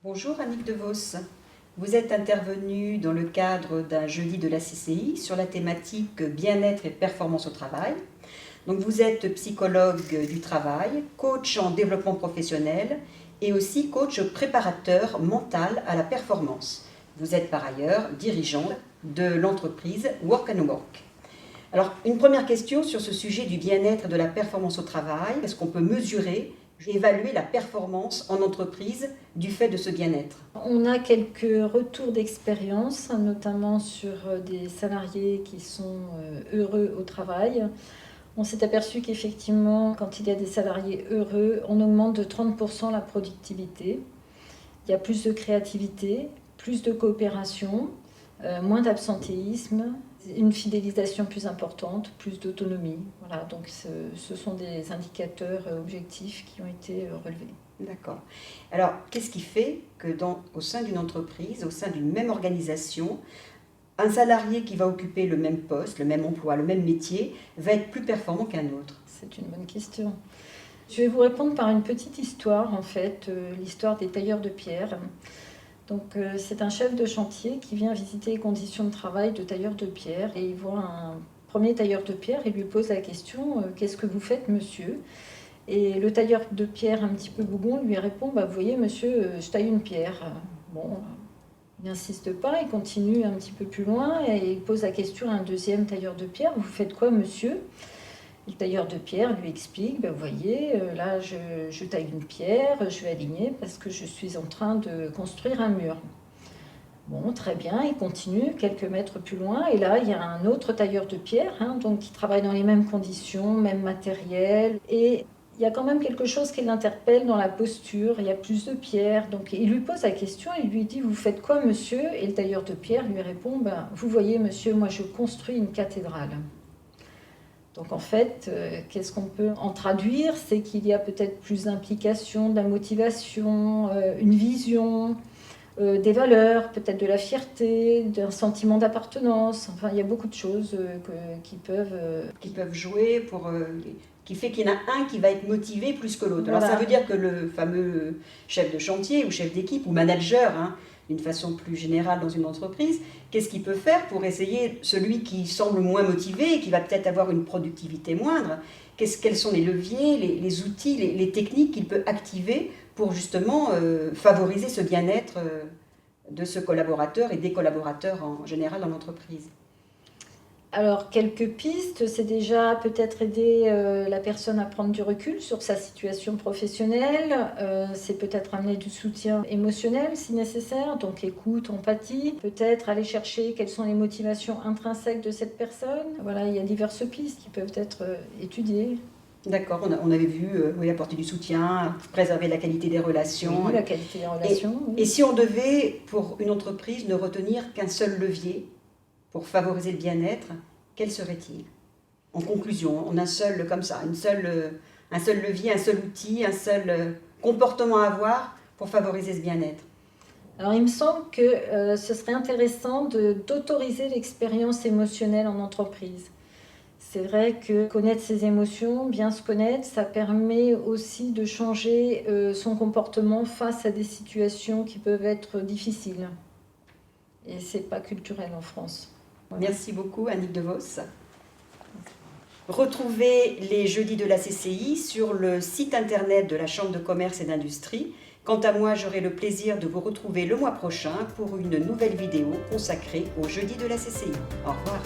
Bonjour Annick DeVos. Vous êtes intervenue dans le cadre d'un jeudi de la CCI sur la thématique bien-être et performance au travail. Donc vous êtes psychologue du travail, coach en développement professionnel et aussi coach préparateur mental à la performance. Vous êtes par ailleurs dirigeante de l'entreprise Work and Work. Alors une première question sur ce sujet du bien-être et de la performance au travail. Est-ce qu'on peut mesurer évaluer la performance en entreprise du fait de ce bien-être? On a quelques retours d'expérience, notamment sur des salariés qui sont heureux au travail. On s'est aperçu qu'effectivement, quand il y a des salariés heureux, on augmente de 30% la productivité. Il y a plus de créativité, plus de coopération, moins d'absentéisme, une fidélisation plus importante, plus d'autonomie. Voilà, donc ce sont des indicateurs objectifs qui ont été relevés. D'accord. Alors, qu'est-ce qui fait que au sein d'une entreprise, au sein d'une même organisation, un salarié qui va occuper le même poste, le même emploi, le même métier, va être plus performant qu'un autre? C'est une bonne question. Je vais vous répondre par une petite histoire, en fait, l'histoire des tailleurs de pierre. Donc, c'est un chef de chantier qui vient visiter les conditions de travail de tailleurs de pierre et il voit un premier tailleur de pierre et lui pose la question « Qu'est-ce que vous faites, monsieur ?» Et le tailleur de pierre, un petit peu bougon, lui répond « Vous voyez, monsieur, je taille une pierre. » Bon, il n'insiste pas, il continue un petit peu plus loin et il pose la question à un deuxième tailleur de pierre « Vous faites quoi, monsieur ?» Le tailleur de pierre lui explique, vous voyez, là je taille une pierre, je vais aligner parce que je suis en train de construire un mur. Bon, très bien, il continue quelques mètres plus loin et là il y a un autre tailleur de pierre, donc qui travaille dans les mêmes conditions, même matériel. Et il y a quand même quelque chose qui l'interpelle dans la posture, il y a plus de pierres. Donc il lui pose la question, il lui dit, vous faites quoi monsieur? Et le tailleur de pierre lui répond, vous voyez monsieur, moi je construis une cathédrale. Donc en fait, qu'est-ce qu'on peut en traduire? C'est qu'il y a peut-être plus d'implication, de la motivation, une vision, des valeurs, peut-être de la fierté, d'un sentiment d'appartenance. Enfin, il y a beaucoup de choses qui peuvent jouer qui fait qu'il y en a un qui va être motivé plus que l'autre. Voilà. Alors ça veut dire que le fameux chef de chantier ou chef d'équipe ou manager, d'une façon plus générale dans une entreprise, qu'est-ce qu'il peut faire pour essayer, celui qui semble moins motivé et qui va peut-être avoir une productivité moindre, quels sont les leviers, les outils, les techniques qu'il peut activer pour justement favoriser ce bien-être de ce collaborateur et des collaborateurs en général dans l'entreprise? Alors, quelques pistes, c'est déjà peut-être aider la personne à prendre du recul sur sa situation professionnelle, c'est peut-être amener du soutien émotionnel si nécessaire, donc écoute, empathie, peut-être aller chercher quelles sont les motivations intrinsèques de cette personne. Voilà, il y a diverses pistes qui peuvent être étudiées. D'accord, on avait vu apporter du soutien, préserver la qualité des relations. Oui, la qualité des relations. Et si on devait, pour une entreprise, ne retenir qu'un seul levier pour favoriser le bien-être, quel serait-il? En conclusion, on a un seul levier, un seul outil, un seul comportement à avoir pour favoriser ce bien-être. Alors il me semble que ce serait intéressant d'autoriser l'expérience émotionnelle en entreprise. C'est vrai que connaître ses émotions, bien se connaître, ça permet aussi de changer son comportement face à des situations qui peuvent être difficiles. Et ce n'est pas culturel en France. Voilà. Merci beaucoup Annick DeVos. Retrouvez les jeudis de la CCI sur le site internet de la Chambre de commerce et d'industrie. Quant à moi, j'aurai le plaisir de vous retrouver le mois prochain pour une nouvelle vidéo consacrée aux jeudis de la CCI. Au revoir.